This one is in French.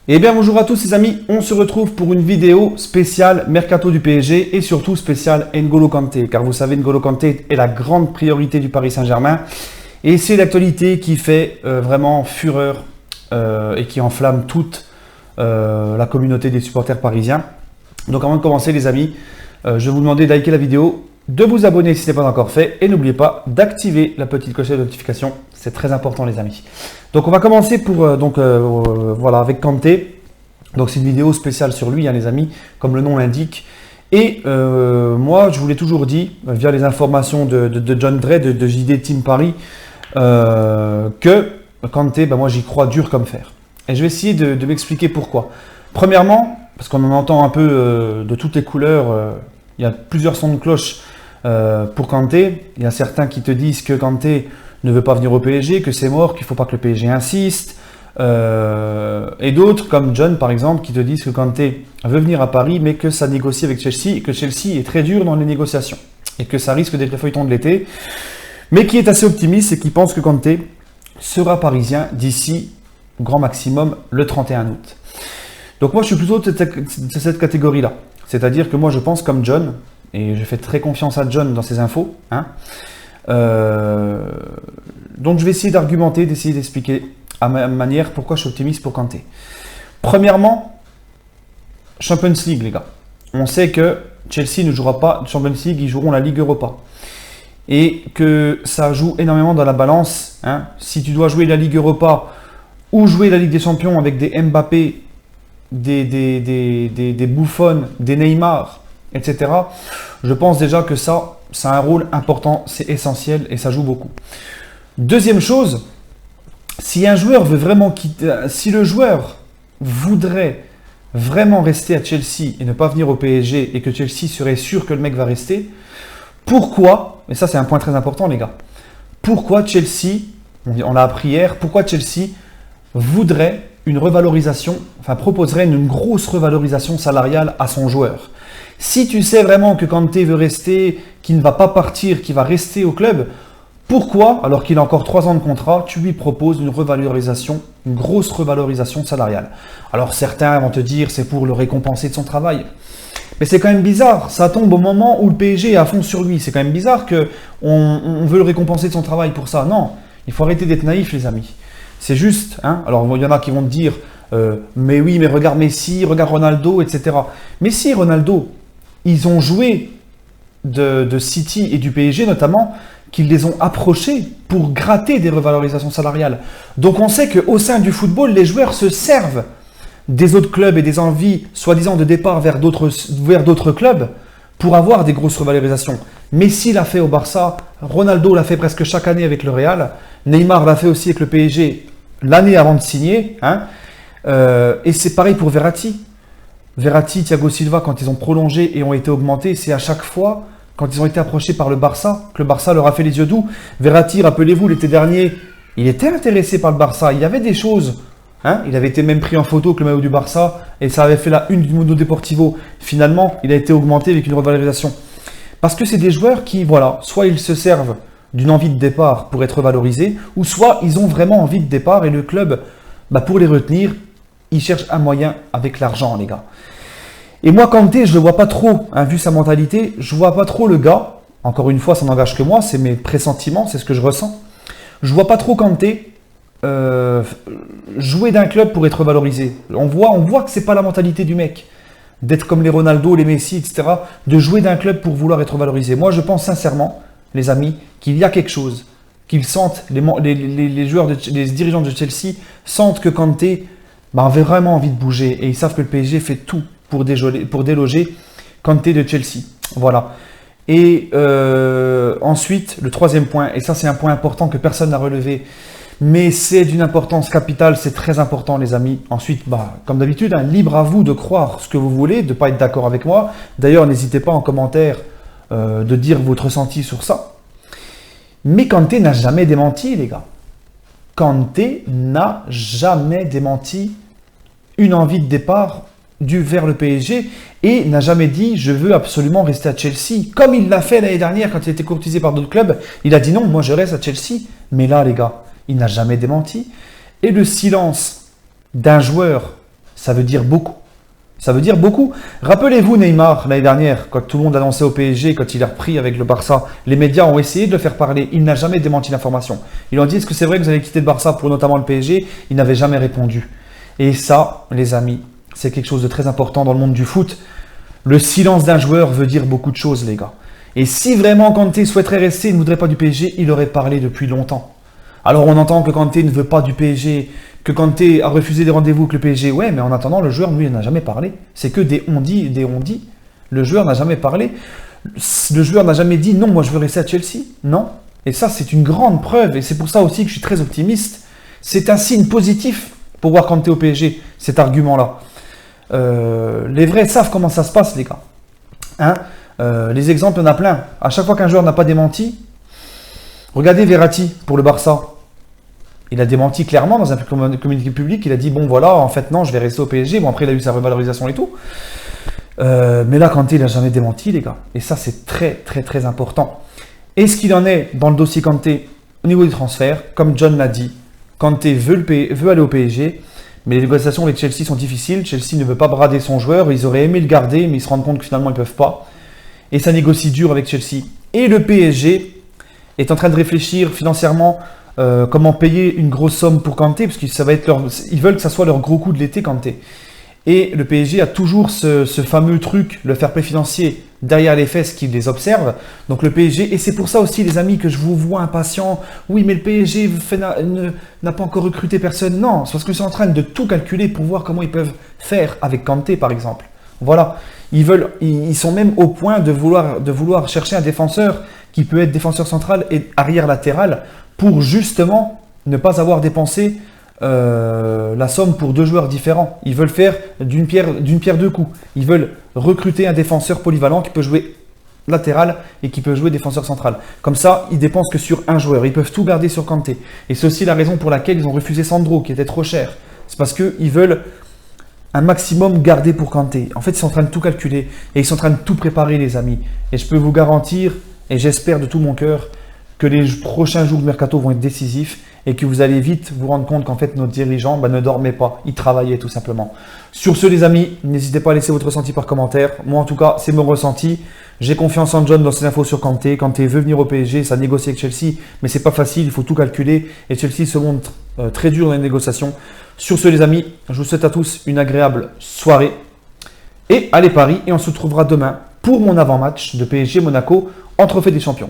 Eh bien bonjour à tous les amis, on se retrouve pour une vidéo spéciale Mercato du PSG et surtout spéciale N'Golo Kanté, car vous savez N'Golo Kanté est la grande priorité du Paris Saint-Germain et c'est l'actualité qui fait vraiment fureur et qui enflamme toute la communauté des supporters parisiens. Donc avant de commencer les amis, je vais vous demander de liker la vidéo, de vous abonner si ce n'est pas encore fait et n'oubliez pas d'activer la petite cloche de notification, c'est très important les amis. Donc on va commencer pour voilà avec Kanté. Donc c'est une vidéo spéciale sur lui les amis, comme le nom l'indique. Et moi je vous l'ai toujours dit via les informations de John Dray de JD Team Paris que Kanté, moi j'y crois dur comme fer. Et je vais essayer de m'expliquer pourquoi. Premièrement, parce qu'on en entend un peu de toutes les couleurs, il y a plusieurs sons de cloche pour Kanté. Il y a certains qui te disent que Kanté ne veut pas venir au PSG, que c'est mort, qu'il ne faut pas que le PSG insiste. Et d'autres, comme John par exemple, qui te disent que Kanté veut venir à Paris, mais que ça négocie avec Chelsea, et que Chelsea est très dur dans les négociations, et que ça risque d'être le feuilleton de l'été, mais qui est assez optimiste et qui pense que Kanté sera parisien d'ici, grand maximum, le 31 août. Donc moi je suis plutôt de cette catégorie-là, c'est-à-dire que moi je pense comme John, et je fais très confiance à John dans ses infos, donc je vais essayer d'argumenter, d'essayer d'expliquer à ma manière pourquoi je suis optimiste pour Kanté. Premièrement, Champions League les gars. On sait que Chelsea ne jouera pas Champions League, ils joueront la Ligue Europa. Et que ça joue énormément dans la balance. Si tu dois jouer la Ligue Europa ou jouer la Ligue des Champions avec des Mbappé, des Buffon, des Neymar, etc. Je pense déjà que ça a un rôle important, c'est essentiel et ça joue beaucoup. Deuxième chose, si un joueur veut vraiment quitter, si le joueur voudrait vraiment rester à Chelsea et ne pas venir au PSG et que Chelsea serait sûr que le mec va rester, pourquoi, et ça c'est un point très important les gars, pourquoi Chelsea, on l'a appris hier, pourquoi Chelsea voudrait une revalorisation, proposerait une grosse revalorisation salariale à son joueur. Si tu sais vraiment que Kanté veut rester, qu'il ne va pas partir, qu'il va rester au club, pourquoi, alors qu'il a encore 3 ans de contrat, tu lui proposes une revalorisation, une grosse revalorisation salariale? Alors certains vont te dire c'est pour le récompenser de son travail. Mais c'est quand même bizarre, ça tombe au moment où le PSG est à fond sur lui. C'est quand même bizarre qu'on veut le récompenser de son travail pour ça. Non, il faut arrêter d'être naïf les amis. C'est juste, alors il y en a qui vont te dire mais oui, mais regarde Messi, regarde Ronaldo, etc. Messi et Ronaldo, ils ont joué de City et du PSG notamment, qu'ils les ont approchés pour gratter des revalorisations salariales. Donc on sait qu'au sein du football, les joueurs se servent des autres clubs et des envies, soi-disant de départ vers d'autres clubs, pour avoir des grosses revalorisations. Messi l'a fait au Barça, Ronaldo l'a fait presque chaque année avec le Real, Neymar l'a fait aussi avec le PSG l'année avant de signer, et c'est pareil pour Verratti. Verratti, Thiago Silva, quand ils ont prolongé et ont été augmentés, c'est à chaque fois, quand ils ont été approchés par le Barça, que le Barça leur a fait les yeux doux. Verratti, rappelez-vous, l'été dernier, il était intéressé par le Barça. Il y avait des choses. Il avait été même pris en photo avec le maillot du Barça et ça avait fait la une du Mundo Deportivo. Finalement, il a été augmenté avec une revalorisation. Parce que c'est des joueurs qui, voilà, soit ils se servent d'une envie de départ pour être valorisés, ou soit ils ont vraiment envie de départ et le club, pour les retenir, il cherche un moyen avec l'argent, les gars. Et moi, Kanté, je ne le vois pas trop, vu sa mentalité, je ne vois pas trop le gars, encore une fois, ça n'engage que moi, c'est mes pressentiments, c'est ce que je ressens. Je ne vois pas trop Kanté jouer d'un club pour être valorisé. On voit que ce n'est pas la mentalité du mec, d'être comme les Ronaldo, les Messi, etc., de jouer d'un club pour vouloir être valorisé. Moi, je pense sincèrement, les amis, qu'il y a quelque chose, qu'ils sentent, les joueurs, les dirigeants de Chelsea sentent que Kanté avait vraiment envie de bouger et ils savent que le PSG fait tout pour déloger Kanté de Chelsea. Voilà. Et ensuite, le troisième point, et ça c'est un point important que personne n'a relevé, mais c'est d'une importance capitale, c'est très important les amis. Ensuite, comme d'habitude, libre à vous de croire ce que vous voulez, de ne pas être d'accord avec moi. D'ailleurs, n'hésitez pas en commentaire de dire votre ressenti sur ça. Mais Kanté n'a jamais démenti les gars. Kanté n'a jamais démenti une envie de départ vers le PSG et n'a jamais dit « je veux absolument rester à Chelsea ». Comme il l'a fait l'année dernière quand il était courtisé par d'autres clubs, il a dit « non, moi je reste à Chelsea ». Mais là les gars, il n'a jamais démenti. Et le silence d'un joueur Ça veut dire beaucoup. Ça veut dire beaucoup. Rappelez-vous Neymar, l'année dernière, quand tout le monde annonçait au PSG, quand il est repris avec le Barça, les médias ont essayé de le faire parler. Il n'a jamais démenti l'information. Ils ont dit, est-ce que c'est vrai que vous allez quitter le Barça pour notamment le PSG? Il n'avait jamais répondu. Et ça, les amis, c'est quelque chose de très important dans le monde du foot. Le silence d'un joueur veut dire beaucoup de choses, les gars. Et si vraiment Kanté souhaiterait rester, il ne voudrait pas du PSG, il aurait parlé depuis longtemps. Alors on entend que Kanté ne veut pas du PSG, que Kanté a refusé des rendez-vous avec le PSG. Ouais, mais en attendant, le joueur, lui, il n'a jamais parlé. C'est que des on-dit, des on-dit. Le joueur n'a jamais parlé. Le joueur n'a jamais dit non, moi je veux rester à Chelsea. Non. Et ça, c'est une grande preuve. Et c'est pour ça aussi que je suis très optimiste. C'est un signe positif pour voir Kanté au PSG, cet argument-là. Les vrais savent comment ça se passe, les gars. Hein, les exemples, il y en a plein. À chaque fois qu'un joueur n'a pas démenti, regardez Verratti pour le Barça. Il a démenti clairement dans un communiqué public. Il a dit, bon voilà, en fait non, je vais rester au PSG. Bon après, il a eu sa revalorisation et tout. Mais là, Kanté, il n'a jamais démenti, les gars. Et ça, c'est très, très, très important. Et ce qu'il en est dans le dossier Kanté au niveau du transfert, comme John l'a dit, Kanté veut aller au PSG, mais les négociations avec Chelsea sont difficiles. Chelsea ne veut pas brader son joueur. Ils auraient aimé le garder, mais ils se rendent compte que finalement, ils ne peuvent pas. Et ça négocie dur avec Chelsea. Et le PSG est en train de réfléchir financièrement comment payer une grosse somme pour Kanté, parce que ça va être ils veulent que ça soit leur gros coup de l'été, Kanté. Et le PSG a toujours ce fameux truc, le fair play financier, derrière les fesses qui les observe. Donc le PSG, et c'est pour ça aussi les amis que je vous vois impatients. Oui, mais le PSG n'a pas encore recruté personne. Non, c'est parce que c'est en train de tout calculer pour voir comment ils peuvent faire avec Kanté par exemple. Voilà, ils sont même au point de vouloir chercher un défenseur qui peut être défenseur central et arrière latéral pour justement ne pas avoir dépensé la somme pour deux joueurs différents. Ils veulent faire d'une pierre deux coups. Ils veulent recruter un défenseur polyvalent qui peut jouer latéral et qui peut jouer défenseur central. Comme ça, ils dépensent que sur un joueur. Ils peuvent tout garder sur Kanté. Et c'est aussi la raison pour laquelle ils ont refusé Sandro, qui était trop cher. C'est parce qu'ils veulent un maximum garder pour Kanté. En fait, ils sont en train de tout calculer et ils sont en train de tout préparer, les amis. Et je peux vous garantir, et j'espère de tout mon cœur, que les prochains jours de mercato vont être décisifs et que vous allez vite vous rendre compte qu'en fait nos dirigeants ne dormaient pas, ils travaillaient tout simplement. Sur ce les amis, n'hésitez pas à laisser votre ressenti par commentaire. Moi en tout cas, c'est mon ressenti. J'ai confiance en John dans ses infos sur Kanté. Kanté veut venir au PSG, ça négocie avec Chelsea, mais c'est pas facile, il faut tout calculer et Chelsea se montre très dur dans les négociations. Sur ce les amis, je vous souhaite à tous une agréable soirée et allez Paris et on se retrouvera demain pour mon avant-match de PSG Monaco en Trophée des Champions.